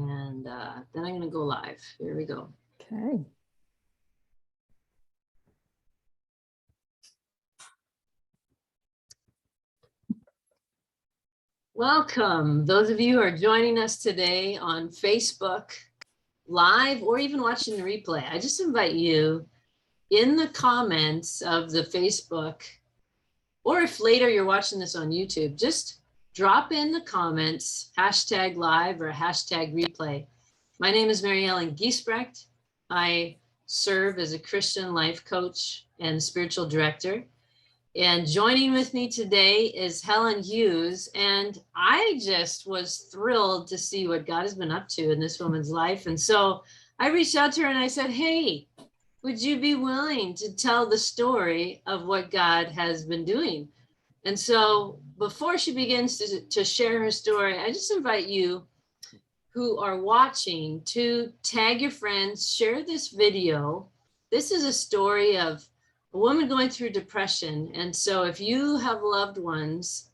And then I'm going to go live. Here we go. Okay. Welcome. Those of you who are joining us today on Facebook Live or even watching the replay, I just invite you in the comments of the Facebook, or if later you're watching this on YouTube, just drop in the comments, hashtag live or hashtag replay. My name is Helen Giesbrecht. I serve as a Christian life coach and spiritual director. And joining with me today is Helen Hughes. And I just was thrilled to see what God has been up to in this woman's life. And so I reached out to her and I said, hey, would you be willing to tell the story of what God has been doing? And so before she begins to share her story, I just invite you who are watching to tag your friends, share this video. This is a story of a woman going through depression. And so if you have loved ones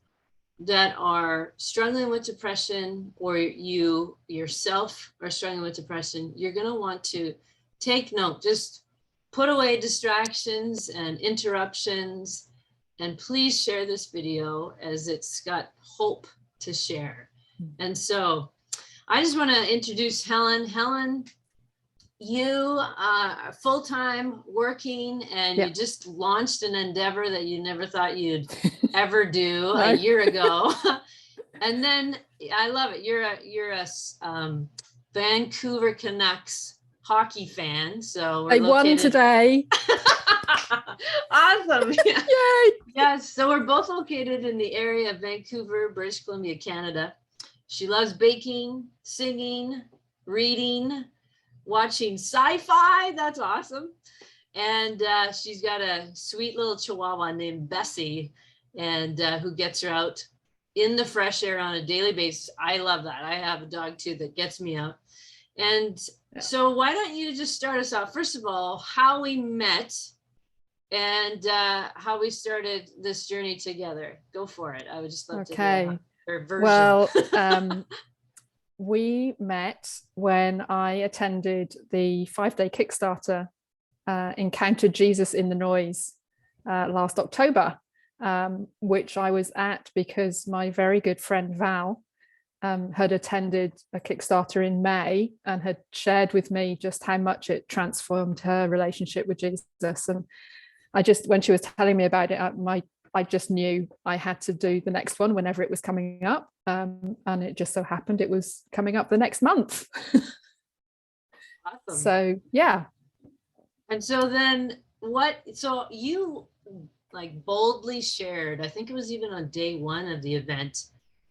that are struggling with depression, or you yourself are struggling with depression, you're going to want to take note. Just put away distractions and interruptions, and please share this video as it's got hope to share. And so I just want to introduce Helen. Helen, you are full-time working, and you just launched an endeavor that you never thought you'd ever do a year ago. And then I love it. You're a Vancouver Canucks hockey fan. So I won today. Awesome. Yeah. Yay. Yes. So we're both located in the area of Vancouver, British Columbia, Canada. She loves baking, singing, reading, watching sci-fi. That's awesome. And she's got a sweet little chihuahua named Bessie, and who gets her out in the fresh air on a daily basis. I love that. I have a dog too that gets me out. And so why don't you just start us off? First of all, how we met and how we started this journey together. Go for it. I would just love to hear her version. Well, we met when I attended the 5-day Kickstarter, Encountered Jesus in the Noise, last October, which I was at because my very good friend Val had attended a Kickstarter in May and had shared with me just how much it transformed her relationship with Jesus. And when she was telling me about it, I just knew I had to do the next one whenever it was coming up. And it just so happened it was coming up the next month. Awesome. So, yeah. And so then so you like boldly shared, I think it was even on day one of the event,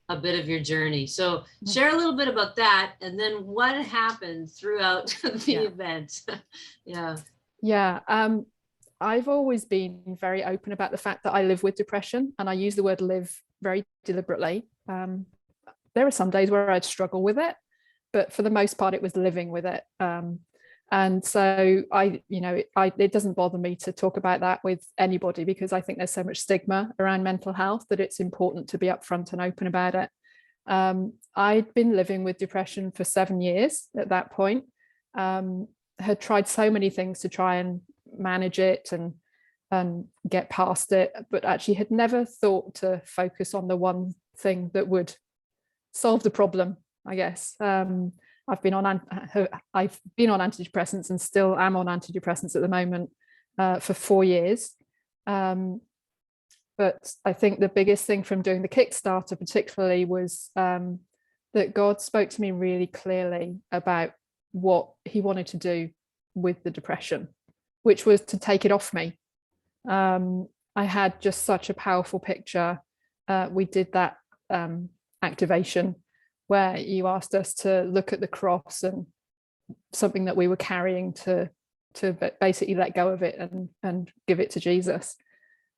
a bit of your journey. So share a little bit about that, and then what happened throughout the event. Yeah. I've always been very open about the fact that I live with depression, and I use the word live very deliberately. There are some days where I'd struggle with it, but for the most part, it was living with it. And so it doesn't bother me to talk about that with anybody, because I think there's so much stigma around mental health that it's important to be upfront and open about it. I'd been living with depression for 7 years at that point, had tried so many things to try and manage it and get past it, but actually had never thought to focus on the one thing that would solve the problem, I guess. I've been on antidepressants and still am on antidepressants at the moment for 4 years. But I think the biggest thing from doing the Kickstarter particularly was that God spoke to me really clearly about what he wanted to do with the depression, which was to take it off me. I had just such a powerful picture. We did that activation where you asked us to look at the cross and something that we were carrying to basically let go of it and give it to Jesus.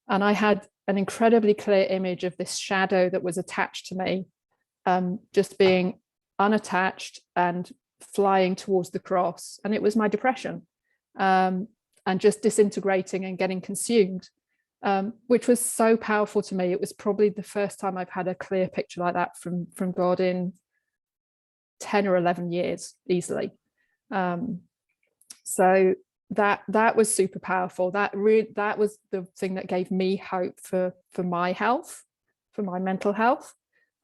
And I had an incredibly clear image of this shadow that was attached to me, just being unattached and flying towards the cross. And it was my depression, and just disintegrating and getting consumed, which was so powerful to me. It was probably the first time I've had a clear picture like that from God in 10 or 11 years easily. So that was super powerful. That was the thing that gave me hope for my health, for my mental health.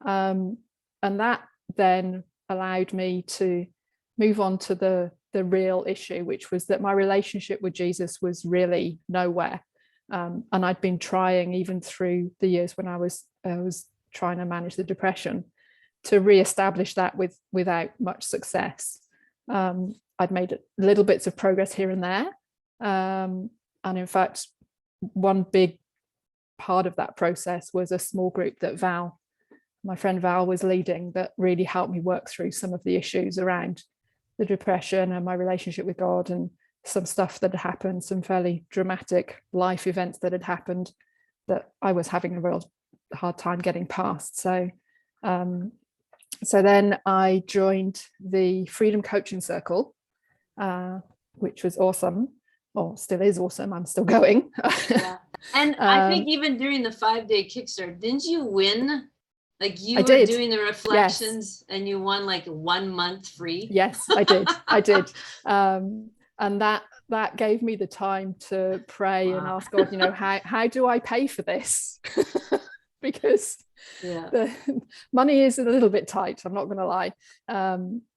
And that then allowed me to move on to the real issue, which was that my relationship with Jesus was really nowhere. And I'd been trying, even through the years when I was trying to manage the depression, to re-establish that without much success. I'd made little bits of progress here and there. And in fact, one big part of that process was a small group that my friend Val, was leading, that really helped me work through some of the issues around the depression and my relationship with God, and some stuff that had happened, some fairly dramatic life events that had happened that I was having a real hard time getting past. So then I joined the Freedom Coaching Circle, which was awesome, or still is awesome. I'm still going. Yeah. And I think even during the 5-day Kickstarter, didn't you win? Like you were did. doing the reflections, yes. And you won like 1 month free. Yes, I did. I did. And that gave me the time to pray and ask God, how do I pay for this? Because the money is a little bit tight, I'm not going to lie.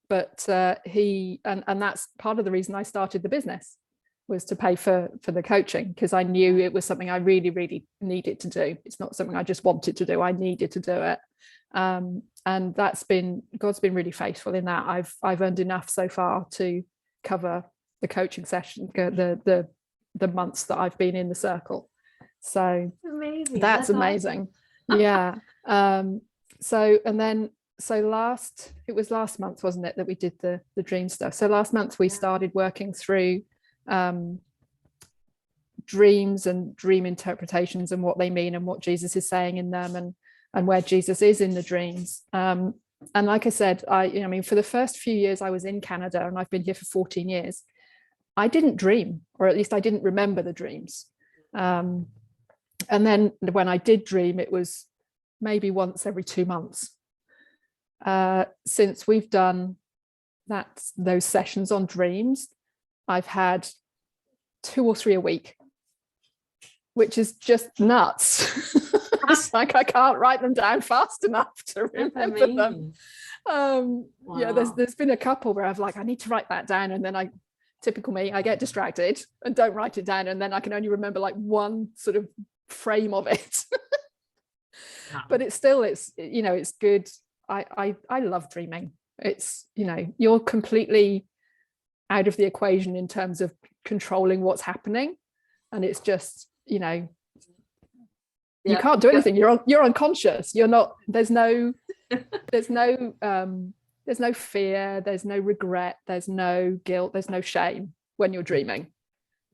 But he, and that's part of the reason I started the business, was to pay for the coaching, because I knew it was something I really, really needed to do. It's not something I just wanted to do. I needed to do it. And God's been really faithful in that. I've earned enough so far to cover the coaching session, the months that I've been in the circle. So amazing. That's amazing. Awesome. Yeah. It was last month, wasn't it, that we did the dream stuff. So last month we started working through dreams and dream interpretations and what they mean and what Jesus is saying in them, and where Jesus is in the dreams. And like I said, for the first few years I was in Canada, and I've been here for 14 years, I didn't dream, or at least I didn't remember the dreams. And then when I did dream, it was maybe once every 2 months. Since we've done those sessions on dreams, I've had 2 or 3 a week, which is just nuts. It's like I can't write them down fast enough to remember them. Wow. Yeah, there's been a couple where I've I need to write that down, and then typical me, I get distracted and don't write it down, and then I can only remember one sort of frame of it. Wow. But it's good. I love dreaming. It's, you're completely out of the equation in terms of controlling what's happening, and it's just, you can't do anything. You're unconscious. You're not. There's no fear. There's no regret. There's no guilt. There's no shame when you're dreaming.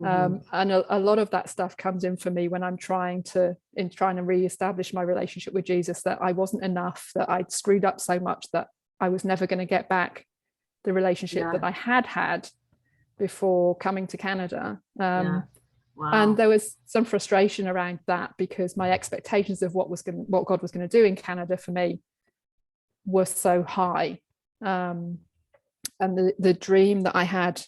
Mm-hmm. And a lot of that stuff comes in for me when I'm trying to reestablish my relationship with Jesus, that I wasn't enough, that I'd screwed up so much that I was never going to get back the relationship that I had before coming to Canada. Wow. And there was some frustration around that, because my expectations of what God was going to do in Canada for me were so high. And the dream that I had,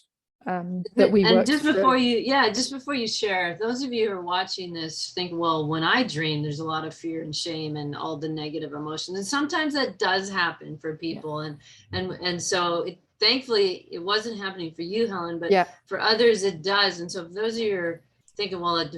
that we worked just before you share, those of you who are watching this think, well, when I dream, there's a lot of fear and shame and all the negative emotions, and sometimes that does happen for people. And so thankfully it wasn't happening for you, Helen, but for others it does. And so if those of you are thinking, well,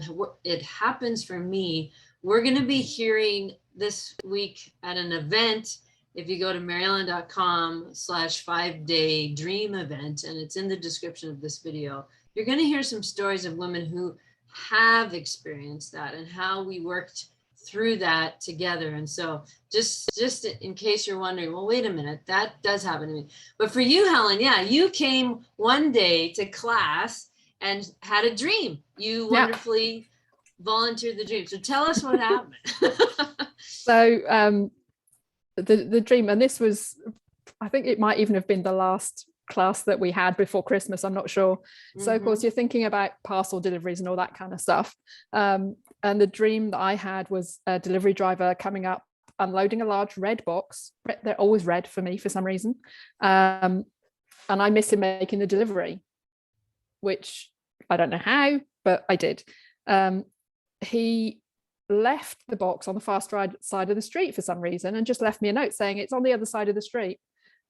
it happens for me, we're going to be hearing this week at an event. If you go to maryland.com/5-day dream event, and it's in the description of this video, you're going to hear some stories of women who have experienced that and how we worked through that together. And so just in case you're wondering, well, wait a minute, that does happen to me. But for you, Helen, you came one day to class and had a dream. You wonderfully volunteered the dream. So tell us what happened. So the dream, and this was, I think it might even have been the last class that we had before Christmas, I'm not sure. Mm-hmm. So of course you're thinking about parcel deliveries and all that kind of stuff. And the dream that I had was a delivery driver coming up unloading a large red box. They're always red for me for some reason. And I missed him making the delivery, which I don't know how, but I did. He left the box on the far side of the street for some reason and just left me a note saying it's on the other side of the street.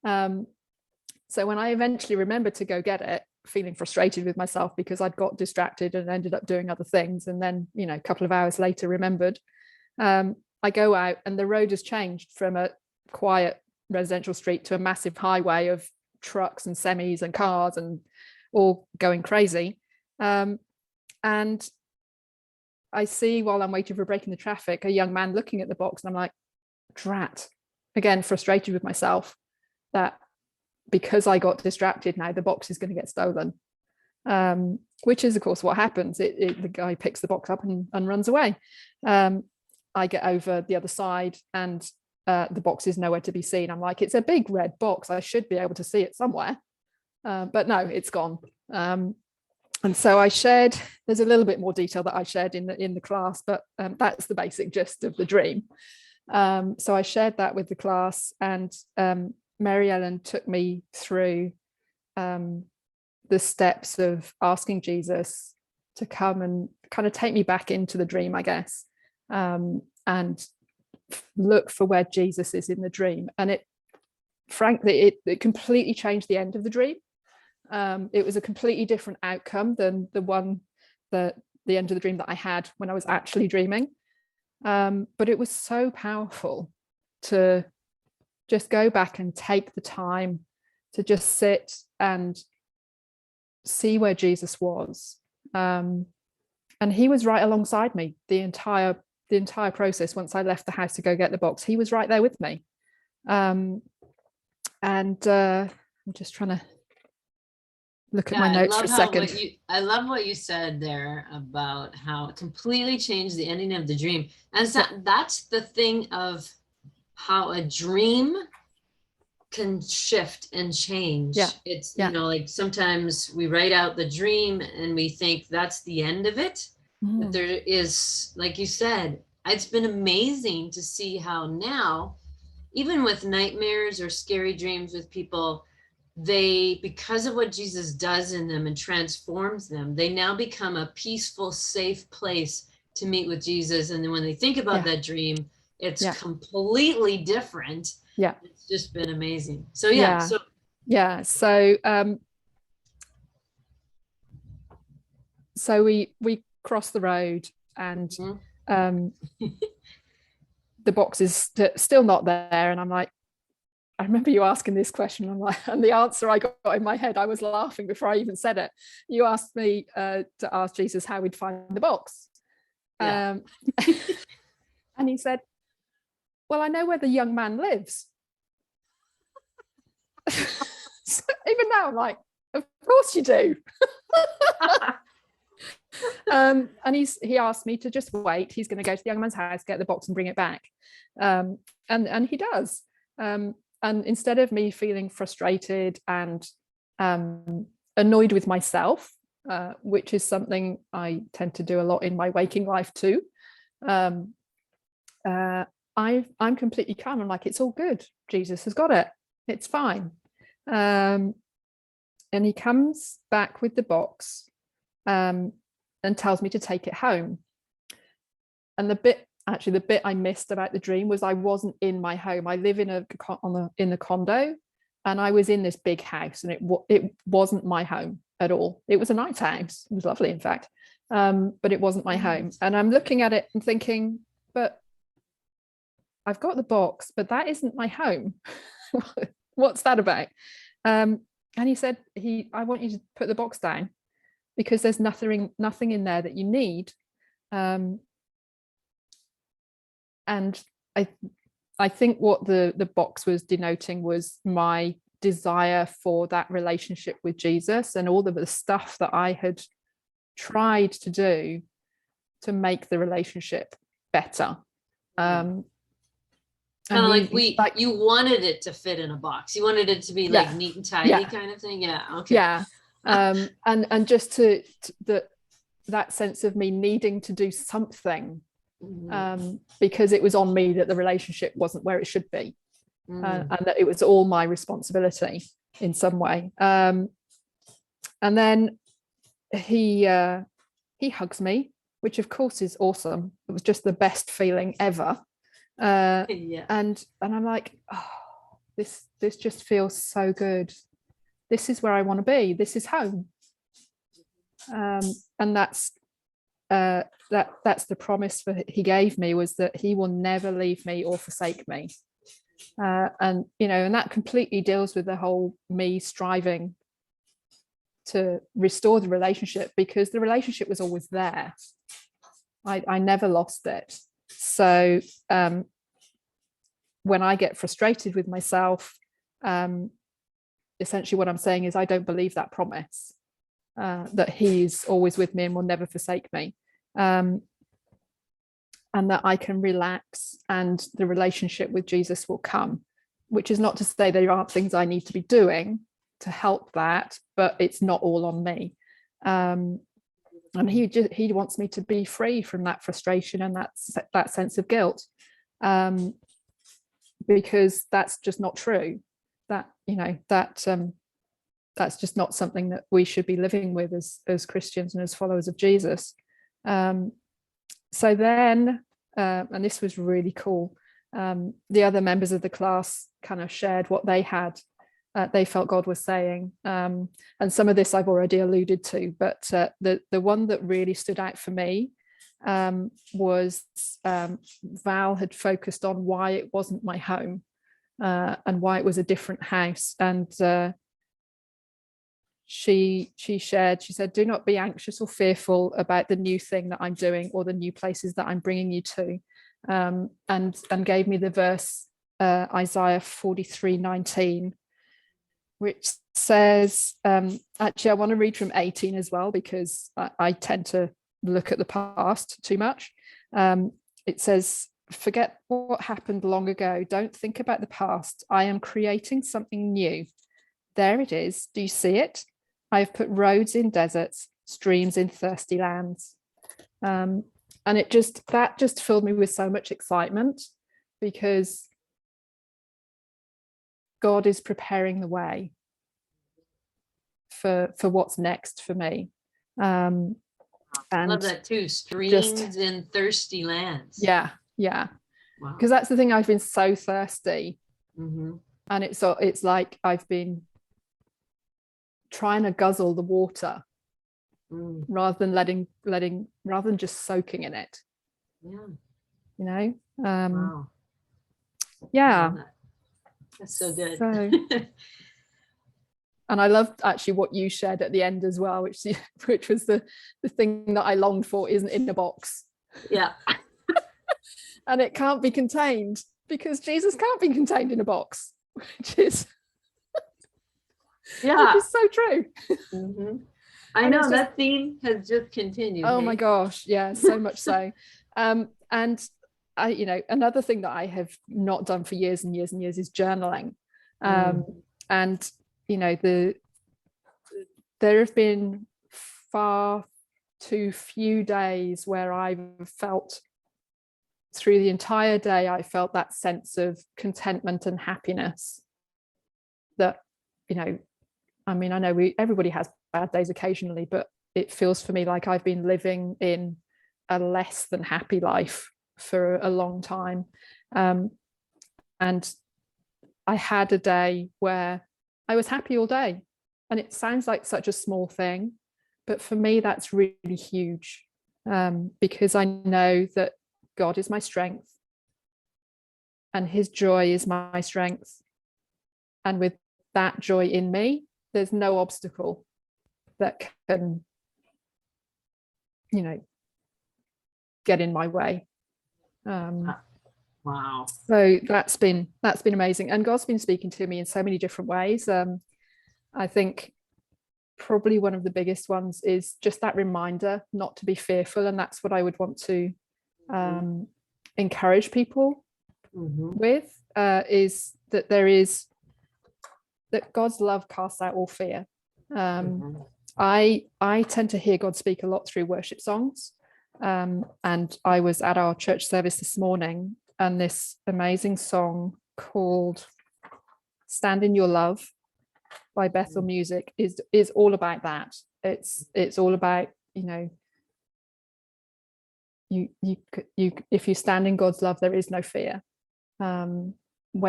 So when I eventually remembered to go get it, feeling frustrated with myself because I'd got distracted and ended up doing other things, and then, you know, a couple of hours later remembered, I go out and the road has changed from a quiet residential street to a massive highway of trucks and semis and cars and all going crazy. And I see, while I'm waiting for a break in the traffic, a young man looking at the box, and I'm like, drat, again, frustrated with myself that because I got distracted, now the box is going to get stolen, which is, of course, what happens. The guy picks the box up and runs away. I get over the other side and the box is nowhere to be seen. I'm like, it's a big red box. I should be able to see it somewhere. But no, it's gone. And so I shared, there's a little bit more detail that I shared in the class, but that's the basic gist of the dream. So I shared that with the class, and Mary Ellen took me through the steps of asking Jesus to come and kind of take me back into the dream, I guess, and look for where Jesus is in the dream. And it, frankly, it completely changed the end of the dream. It was a completely different outcome than the end of the dream that I had when I was actually dreaming. But it was so powerful to just go back and take the time to just sit and see where Jesus was. And he was right alongside me the entire process. Once I left the house to go get the box, he was right there with me. And I'm just trying to look at my notes for a second. I love what you said there about how it completely changed the ending of the dream. And that's the thing of how a dream can shift and change. It's, you know, like sometimes we write out the dream and we think that's the end of it. But there is, like you said, it's been amazing to see how now, even with nightmares or scary dreams with people, they, because of what Jesus does in them and transforms them, they now become a peaceful, safe place to meet with Jesus. And then when they think about that dream, it's completely different. It's just been amazing. So so we cross the road, and the box is still not there, and I'm like, I remember you asking this question, and the answer I got in my head, I was laughing before I even said it. You asked me to ask Jesus how we'd find the box. And he said, well, I know where the young man lives. So even now I'm like, of course you do. And he asked me to just wait. He's going to go to the young man's house, get the box and bring it back. And he does. And instead of me feeling frustrated and annoyed with myself, which is something I tend to do a lot in my waking life too, I'm completely calm. I'm like, it's all good. Jesus has got it. It's fine. And he comes back with the box and tells me to take it home. And the bit I missed about the dream was I wasn't in my home. I live in the condo, and I was in this big house, and it wasn't my home at all. It was a nice house. It was lovely, in fact, but it wasn't my home. And I'm looking at it and thinking, but I've got the box, but that isn't my home. What's that about? And he said, I want you to put the box down because there's nothing in there that you need. And I think what the box was denoting was my desire for that relationship with Jesus and all of the stuff that I had tried to do to make the relationship better. Kind of like you wanted it to fit in a box. You wanted it to be like neat and tidy kind of thing. Yeah. Okay. Yeah. And just to that sense of me needing to do something because it was on me that the relationship wasn't where it should be, and that it was all my responsibility in some way. And then he hugs me, which of course is awesome. It was just the best feeling ever. And I'm like, oh, this just feels so good. This is where I want to be. This is home. And that's the promise he gave me, was that he will never leave me or forsake me. And that completely deals with the whole me striving to restore the relationship, because the relationship was always there. I never lost it. So when I get frustrated with myself, essentially what I'm saying is I don't believe that promise, that he's always with me and will never forsake me, and that I can relax and the relationship with Jesus will come, which is not to say there aren't things I need to be doing to help that, but it's not all on me. And he wants me to be free from that frustration and that sense of guilt, because that's just not true. That's just not something that we should be living with as Christians and as followers of Jesus. So then, and this was really cool, the other members of the class kind of shared what they had, they felt God was saying, and some of this I've already alluded to, but the one that really stood out for me was Val had focused on why it wasn't my home, and why it was a different house. And she said, do not be anxious or fearful about the new thing that I'm doing or the new places that I'm bringing you to, and gave me the verse Isaiah 43:19, which says, actually I want to read from 18 as well, because I tend to look at the past too much. It says, forget what happened long ago. Don't think about the past. I am creating something new. There it is. Do you see it? I have put roads in deserts, streams in thirsty lands. And that just filled me with so much excitement, because God is preparing the way for what's next for me. And I love that too. Streams in thirsty lands. Yeah. Wow. Because that's the thing. I've been so thirsty, and it's like I've been trying to guzzle the water rather than just soaking in it. Yeah. Wow. Yeah. That's so good. And I loved actually what you shared at the end as well, which was the thing that I longed for isn't in a box. Yeah. And it can't be contained, because Jesus can't be contained in a box, which is so true. I know that theme has just continued. Oh my gosh, yeah, so much so. And I, another thing that I have not done for years and years and years is journaling. And there have been far too few days where I've felt, through the entire day, I felt that sense of contentment and happiness that, I know everybody has bad days occasionally, but it feels for me like I've been living in a less than happy life for a long time. And I had a day where I was happy all day. And it sounds like such a small thing, but for me, that's really huge, because I know that God is my strength and his joy is my strength. And with that joy in me, there's no obstacle that can, get in my way. Wow. So that's been amazing. And God's been speaking to me in so many different ways. I think probably one of the biggest ones is just that reminder not to be fearful. And that's what I would want to encourage people with, is that that God's love casts out all fear. I tend to hear God speak a lot through worship songs. And I was at our church service this morning, and this amazing song called Stand in Your Love by Bethel Music is all about that. It's all about, you if you stand in God's love, there is no fear. When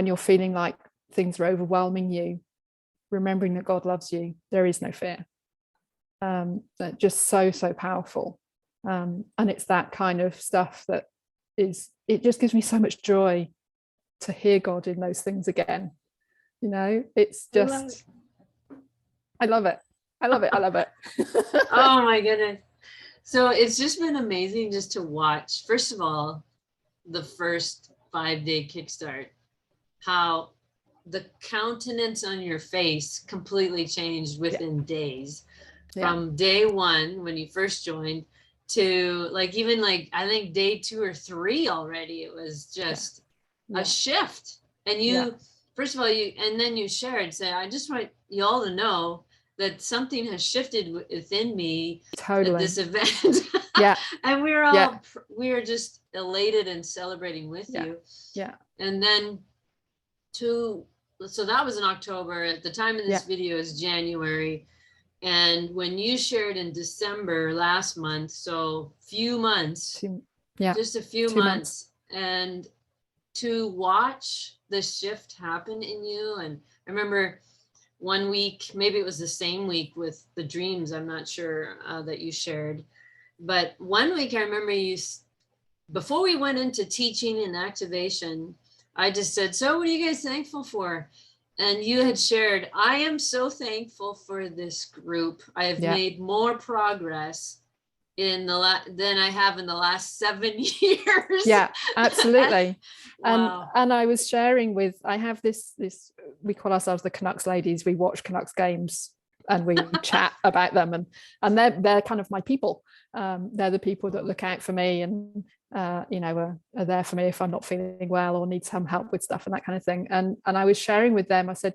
you're feeling like things are overwhelming you, remembering that God loves you, there is no fear. Just so powerful. And it's that kind of stuff that it just gives me so much joy to hear God in those things again. It's just, I love it. Oh my goodness. So it's just been amazing just to watch, first of all, the first 5-day kickstart, how the countenance on your face completely changed within days. From day one, when you first joined, to even I think day 2 or 3 already, it was just a shift. And first of all, and then you shared, say, I just want you all to know that something has shifted within me at this event. And we were just elated and celebrating with you. And then so that was in October. At the time of this video is January. And when you shared in December last month, so few months, just a few months, and to watch the shift happen in you. And I remember one week, maybe it was the same week with the dreams, I'm not sure, that you shared, but one week I remember before we went into teaching and activation, I just said, so what are you guys thankful for? And you had shared, I am so thankful for this group. I have made more progress than I have in the last 7 years. Yeah, absolutely. Wow. And I was sharing I have this, we call ourselves the Canucks ladies. We watch Canucks games and we chat about them, and they're kind of my people. They're the people that look out for me and are there for me if I'm not feeling well or need some help with stuff and that kind of thing. And I was sharing with them, I said,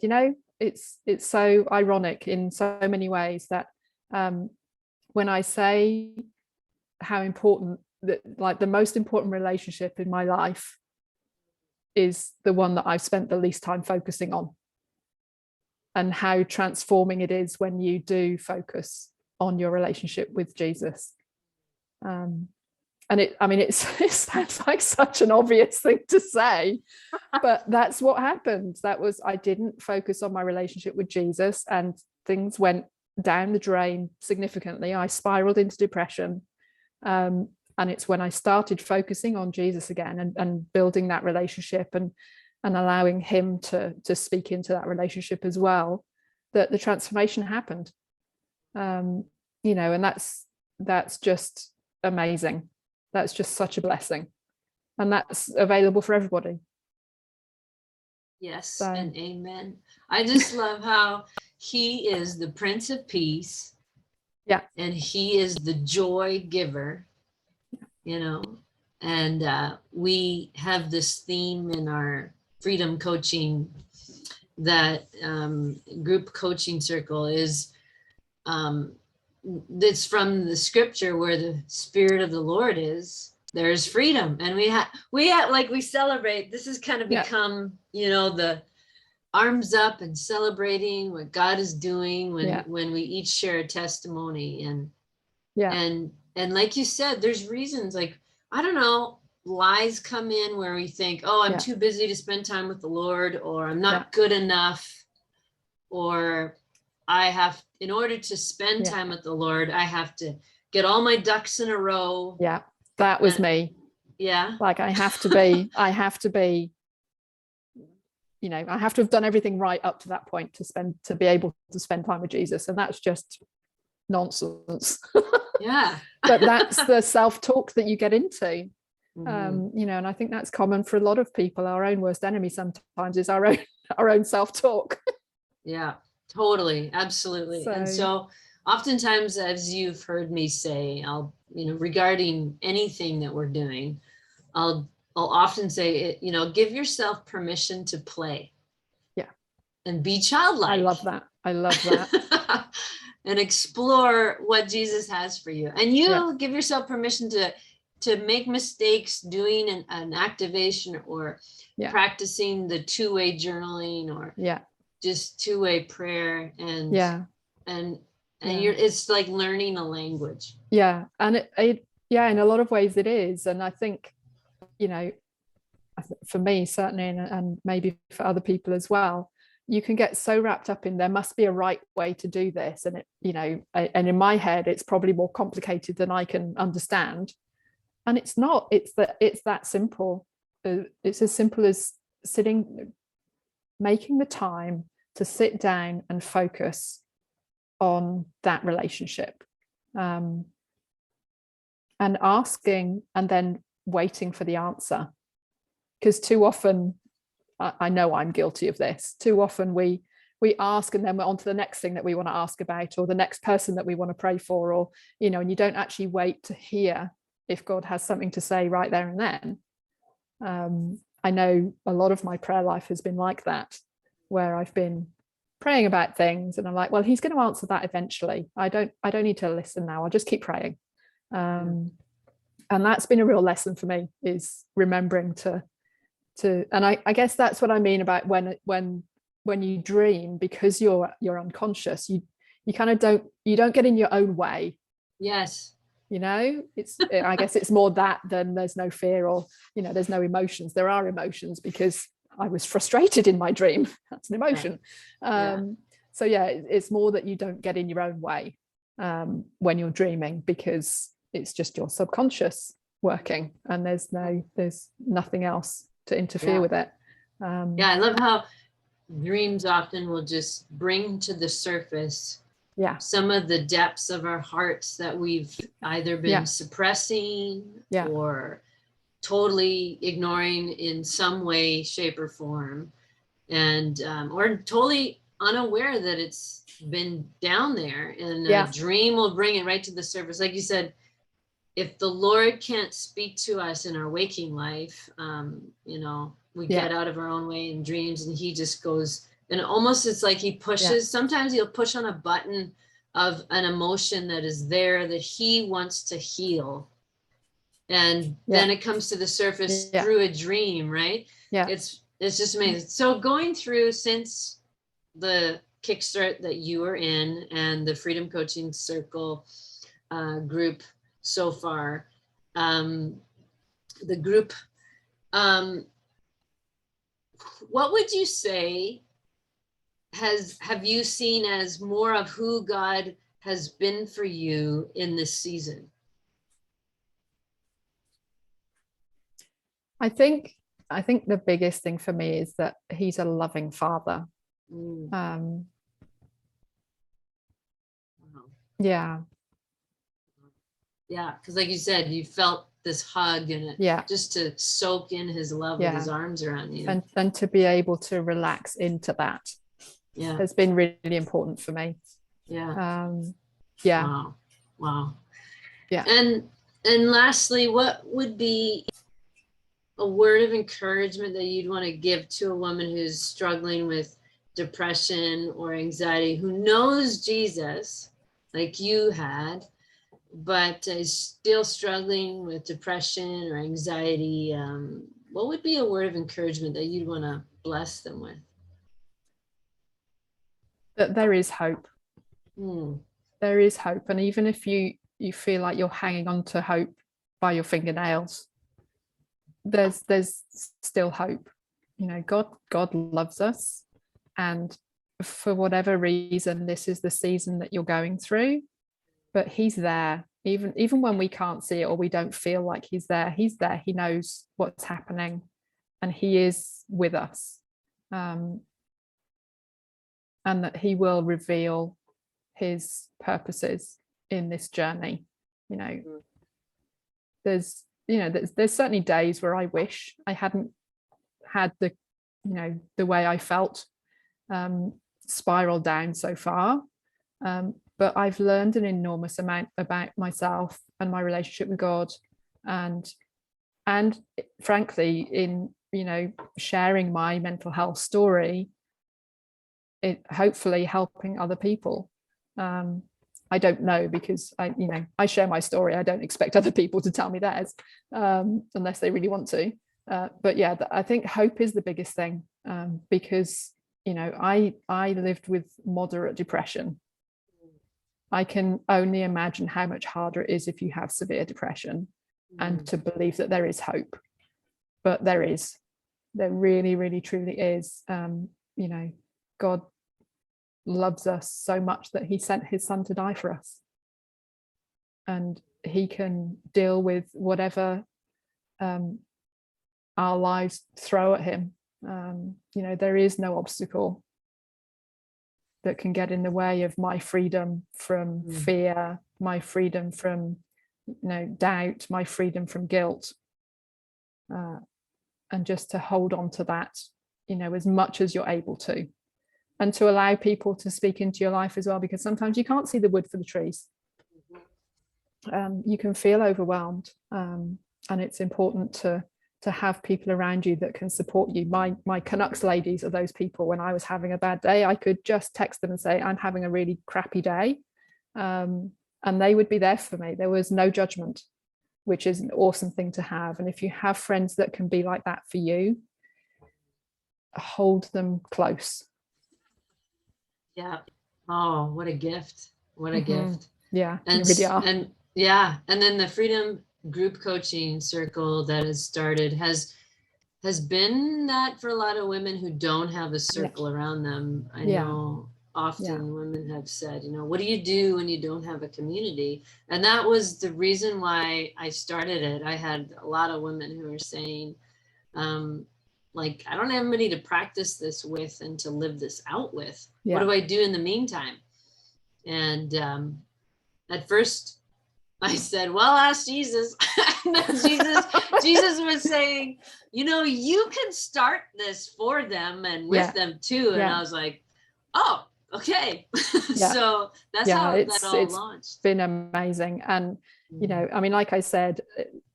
it's so ironic in so many ways that when I say how important that, the most important relationship in my life is the one that I've spent the least time focusing on, and how transforming it is when you do focus on your relationship with Jesus. And it sounds like such an obvious thing to say, but that's what happened. I didn't focus on my relationship with Jesus, and things went down the drain significantly. I spiraled into depression. And it's when I started focusing on Jesus again and building that relationship and allowing him to speak into that relationship as well, that the transformation happened. And that's just amazing. That's just such a blessing, and that's available for everybody. Yes, and amen. I just love how he is the Prince of Peace. Yeah. And he is the joy giver, and we have this theme in our freedom coaching, that group coaching circle is it's from the scripture, where the Spirit of the Lord is, there's freedom. And we celebrate, this has kind of become, the arms up and celebrating what God is doing when we each share a testimony. And like you said, there's reasons, I don't know, lies come in where we think, oh, I'm too busy to spend time with the Lord, or I'm not good enough, or in order to spend time with the Lord, I have to get all my ducks in a row. Yeah, that was me. Yeah. I have to be, I have to have done everything right up to that point to be able to spend time with Jesus. And that's just nonsense. Yeah. But that's the self-talk that you get into. And I think that's common for a lot of people. Our own worst enemy sometimes is our own self-talk. Yeah, totally. Absolutely. And so oftentimes, as you've heard me say, regarding anything that we're doing, I'll often say, give yourself permission to play. Yeah. And be childlike. I love that. and explore what Jesus has for you. And you Yeah. give yourself permission to make mistakes doing an activation or Yeah. practicing the two-way journaling or Yeah. just two-way prayer and Yeah. and Yeah. it's like learning a language. Yeah. And it yeah, in a lot of ways it is. And I think, you know, for me certainly, and maybe for other people as well, you can get so wrapped up in there must be a right way to do this, and it, you know, and in my head it's probably more complicated than I can understand, and it's not. It's that simple. It's as simple as making the time to sit down and focus on that relationship, and asking and then waiting for the answer. Because too often, I know I'm guilty of this, too often we ask and then we're on to the next thing that we want to ask about, or the next person that we want to pray for, or, you know, and you don't actually wait to hear if God has something to say right there and then. I know a lot of my prayer life has been like that, where I've been praying about things and I'm like, well, he's going to answer that eventually. I don't need to listen now. I'll just keep praying. And that's been a real lesson for me, is remembering to and I guess that's what I mean about when you dream, because you're unconscious, you kind of don't get in your own way. Yes. You know, I guess it's more that than there's no fear, or, you know, there's no emotions. There are emotions because I was frustrated in my dream. That's an emotion. So yeah, it's more that you don't get in your own way when you're dreaming, because it's just your subconscious working, and there's nothing else to interfere with it. I love how dreams often will just bring to the surface some of the depths of our hearts that we've either been suppressing or totally ignoring in some way, shape, or form, and or totally unaware that it's been down there. And a dream will bring it right to the surface. Like you said, if the Lord can't speak to us in our waking life, you know, we get out of our own way in dreams, and he just goes, and almost it's like he pushes. Sometimes he'll push on a button of an emotion that is there that he wants to heal. And then it comes to the surface through a dream, right? It's just amazing. So going through, since the Kickstart that you were in and the Freedom Coaching Circle group so far, the group, what would you say have you seen as more of who God has been for you in this season? I think the biggest thing for me is that he's a loving father. Because like you said, you felt this hug, and just to soak in his love with his arms around you, and to be able to relax into that has been really important for me. Wow. And lastly, what would be a word of encouragement that you'd want to give to a woman who's struggling with depression or anxiety, who knows Jesus like you had, but is still struggling with depression or anxiety? What would be a word of encouragement that you'd want to bless them with? That there is hope. There is hope. And even if you feel like you're hanging on to hope by your fingernails, there's still hope. You know, God loves us, and for whatever reason this is the season that you're going through, but he's there. Even when we can't see it or we don't feel like he's there, he knows what's happening, and he is with us, and that he will reveal his purposes in this journey. You know, there's certainly days where I wish I hadn't had the way I felt spiral down so far, but I've learned an enormous amount about myself and my relationship with God, and frankly, in sharing my mental health story, it hopefully helping other people. I don't know, because I share my story. I don't expect other people to tell me theirs, unless they really want to. But yeah, I think hope is the biggest thing, because I lived with moderate depression. I can only imagine how much harder it is if you have severe depression, and to believe that there is hope. But there really, really, truly is. God loves us so much that he sent his son to die for us, and he can deal with whatever our lives throw at him. There is no obstacle that can get in the way of my freedom from fear, my freedom from doubt, my freedom from guilt, and just to hold on to that as much as you're able to, and to allow people to speak into your life as well, because sometimes you can't see the wood for the trees. You can feel overwhelmed, and it's important to have people around you that can support you. My Canucks ladies are those people. When I was having a bad day, I could just text them and say, I'm having a really crappy day, and they would be there for me. There was no judgment, which is an awesome thing to have. And if you have friends that can be like that for you, hold them close. Yeah. Oh, what a gift. What a gift. Yeah. And really are. And yeah. And then the Freedom Group Coaching Circle that has started has been that for a lot of women who don't have a circle around them. I know often women have said, what do you do when you don't have a community? And that was the reason why I started it. I had a lot of women who were saying, I don't have anybody to practice this with and to live this out with. What do I do in the meantime? And at first I said, well, ask Jesus. And then Jesus was saying, you can start this for them and with them too. And I was like, oh, okay. So that's how that all launched. It's been amazing. And, like I said,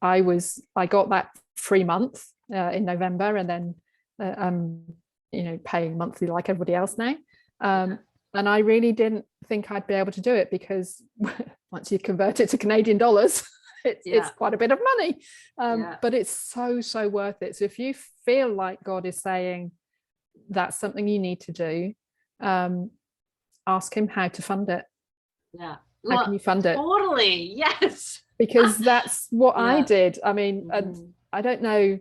I got that free month in November, and then I'm, paying monthly like everybody else now. And I really didn't think I'd be able to do it, because once you convert it to Canadian dollars, it's quite a bit of money. But it's so worth it. So if you feel like God is saying that's something you need to do, ask him how to fund it. Yeah. How can you fund it? Totally. Yes. Because that's what I did. I mean, and I don't know,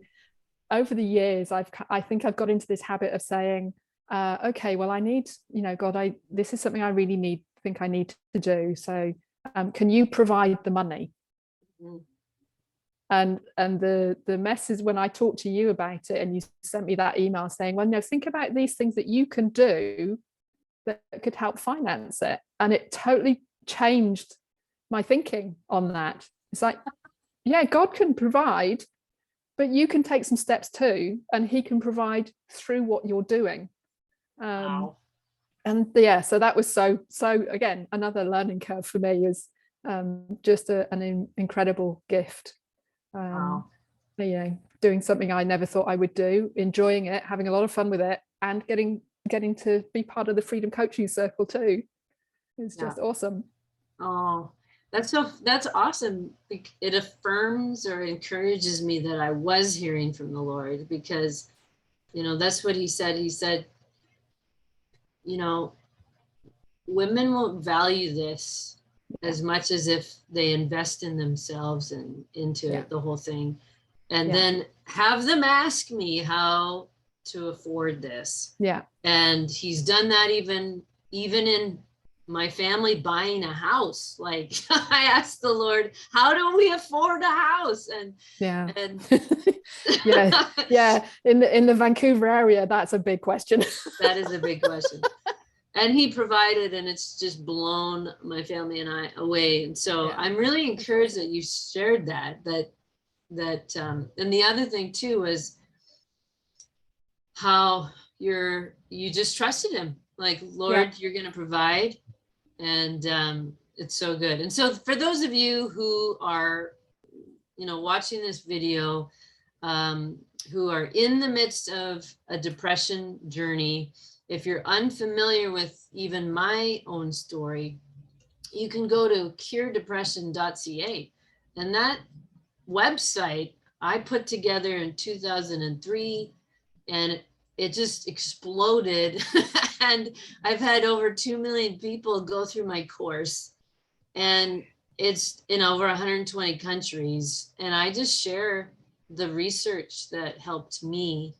over the years, I think I've got into this habit of saying, okay, well, I need, God, this is something I really think I need to do. So can you provide the money? And the mess is when I talked to you about it, and you sent me that email saying, well, no, think about these things that you can do that could help finance it. And it totally changed my thinking on that. It's like, yeah, God can provide, but you can take some steps too, and he can provide through what you're doing. Wow. And so that was so again, another learning curve for me, is just an incredible gift. Wow. Doing something I never thought I would do, enjoying it, having a lot of fun with it, and getting to be part of the Freedom Coaching Circle too. It's just awesome. Oh, that's awesome. It affirms or encourages me that I was hearing from the Lord, because that's what he said. He said, women won't value this as much as if they invest in themselves and into the whole thing, and then have them ask me how to afford this. And he's done that even in my family buying a house. Like, I asked the Lord, how do we afford a house? And in the Vancouver area, that's a big question. That is a big question. And he provided, and it's just blown my family and I away. And so I'm really encouraged that you shared that and the other thing too was how you just trusted him. Like, Lord, you're going to provide. And it's so good. And so for those of you who are, watching this video, who are in the midst of a depression journey, if you're unfamiliar with even my own story, you can go to curedepression.ca, and that website I put together in 2003, and it just exploded. And I've had over 2 million people go through my course, and it's in over 120 countries. And I just share the research that helped me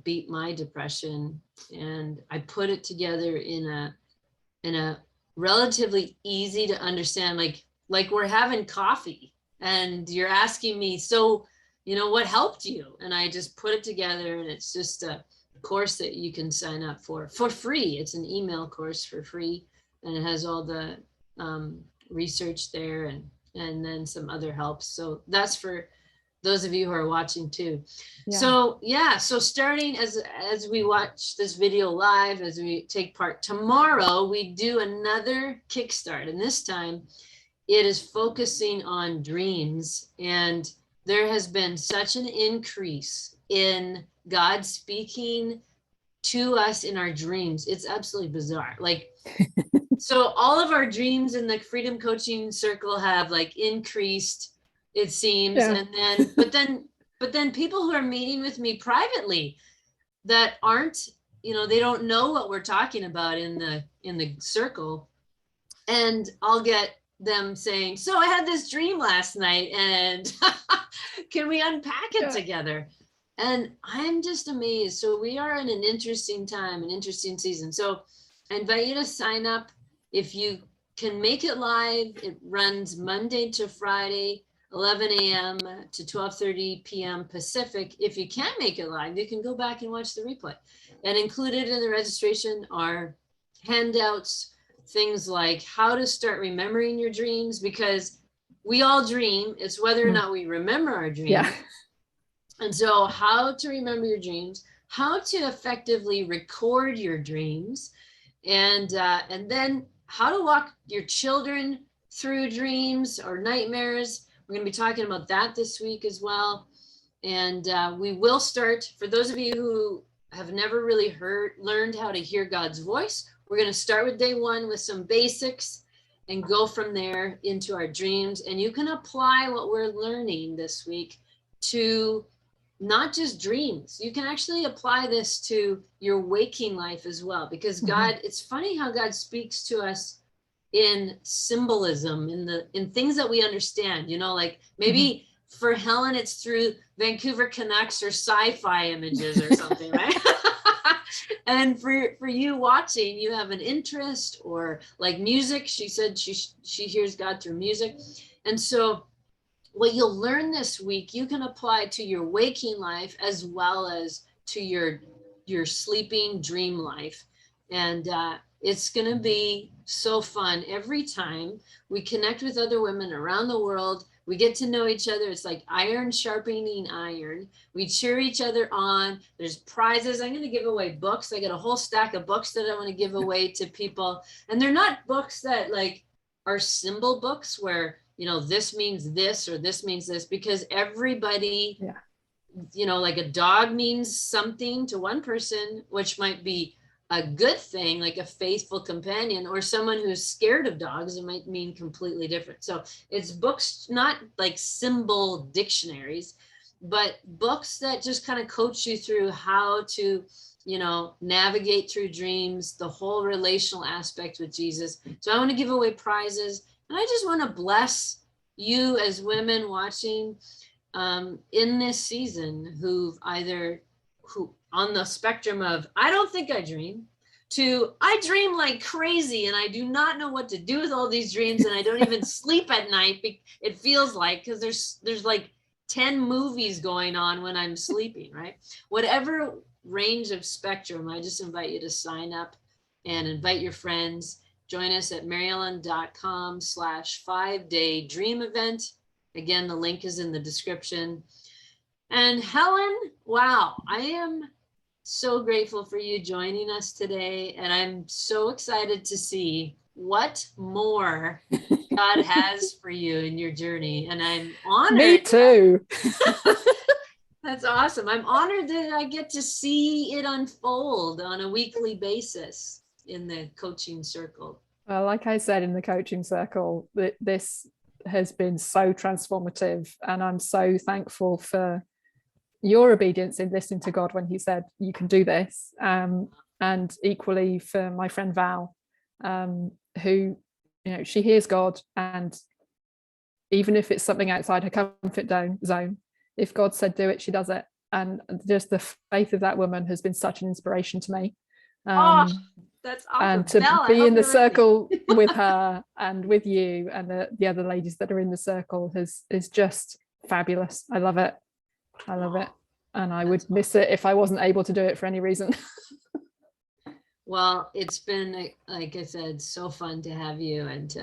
beat my depression. And I put it together in a relatively easy to understand, like we're having coffee and you're asking me, so, what helped you? And I just put it together, and it's just a course that you can sign up for free. It's an email course for free, and it has all the research there, and then some other helps. So that's for those of you who are watching too. Yeah. So starting as we watch this video live, as we take part tomorrow, we do another kickstart, and this time it is focusing on dreams. And there has been such an increase in God speaking to us in our dreams. It's absolutely bizarre. Like, so all of our dreams in the Freedom Coaching Circle have like increased, it seems. Yeah. And then, but then people who are meeting with me privately that aren't, they don't know what we're talking about in the circle. And I'll get them saying, so I had this dream last night, and can we unpack it together? And I'm just amazed. So we are in an interesting time, an interesting season. So I invite you to sign up. If you can make it live, it runs Monday to Friday, 11 a.m. to 12:30 p.m. Pacific. If you can't make it live, you can go back and watch the replay. And included in the registration are handouts, things like how to start remembering your dreams, because we all dream. It's whether or not we remember our dreams. Yeah. And so how to remember your dreams, how to effectively record your dreams, and then how to walk your children through dreams or nightmares. We're going to be talking about that this week as well. And we will start, for those of you who have never really learned how to hear God's voice, we're going to start with day one with some basics and go from there into our dreams. And you can apply what we're learning this week to not just dreams. You can actually apply this to your waking life as well, because God, it's funny how God speaks to us in symbolism, in things that we understand, like maybe for Helen, it's through Vancouver Canucks or sci-fi images or something, right? And for you watching, you have an interest, or like music. She said she hears God through music. And so what you'll learn this week, you can apply to your waking life as well as to your sleeping dream life. And it's going to be so fun. Every time we connect with other women around the world, we get to know each other. It's like iron sharpening iron. We cheer each other on. There's prizes. I'm going to give away books. I got a whole stack of books that I want to give away to people. And they're not books that like are symbol books where, this means this or this means this, because everybody, like a dog means something to one person, which might be a good thing, like a faithful companion, or someone who's scared of dogs, it might mean completely different. So it's books, not like symbol dictionaries, but books that just kind of coach you through how to, navigate through dreams, the whole relational aspect with Jesus. So I want to give away prizes, and I just want to bless you as women watching in this season who on the spectrum of, I don't think I dream, to I dream like crazy and I do not know what to do with all these dreams, and I don't even sleep at night. It feels like, because there's like 10 movies going on when I'm sleeping, right? Whatever range of spectrum, I just invite you to sign up and invite your friends. Join us at maryellen.com/5-day dream event. Again, the link is in the description. And Helen, wow, I am so grateful for you joining us today. And I'm so excited to see what more God has for you in your journey. And I'm honored. Me too. That's awesome. I'm honored that I get to see it unfold on a weekly basis in the coaching circle. Well, like I said in the coaching circle, this has been so transformative, and I'm so thankful for your obedience in listening to God when he said you can do this, and equally for my friend Val, who, she hears God, and even if it's something outside her comfort zone, if God said do it, she does it. And just the faith of that woman has been such an inspiration to me. Oh, that's awesome. And to Belle, be in the circle with her and with you and the other ladies that are in the circle is just fabulous. I love it. I love it. And I would miss it if I wasn't able to do it for any reason. Well, it's been, like I said, so fun to have you, and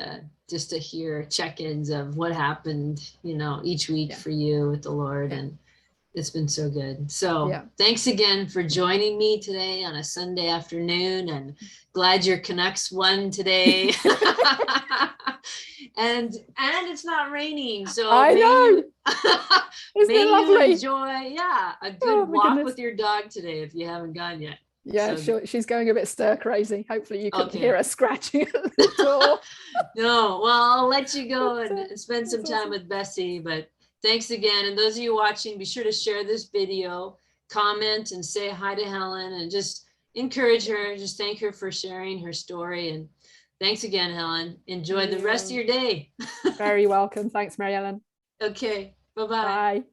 just to hear check-ins of what happened, each week for you with the Lord. And it's been so good. So thanks again for joining me today on a Sunday afternoon, and glad your Canucks won today. and it's not raining, so I know. May it lovely? You enjoy a good walk with your dog today if you haven't gone yet. Yeah, so, she's going a bit stir crazy. Hopefully you can hear her scratching at the door. No, well, I'll let you go and spend some time with Bessie, but thanks again. And those of you watching, be sure to share this video, comment, and say hi to Helen, and just encourage her. Just thank her for sharing her story. And thanks again, Helen. Enjoy the rest of your day. Very welcome. Thanks, Mary Ellen. Okay. Bye-bye. Bye.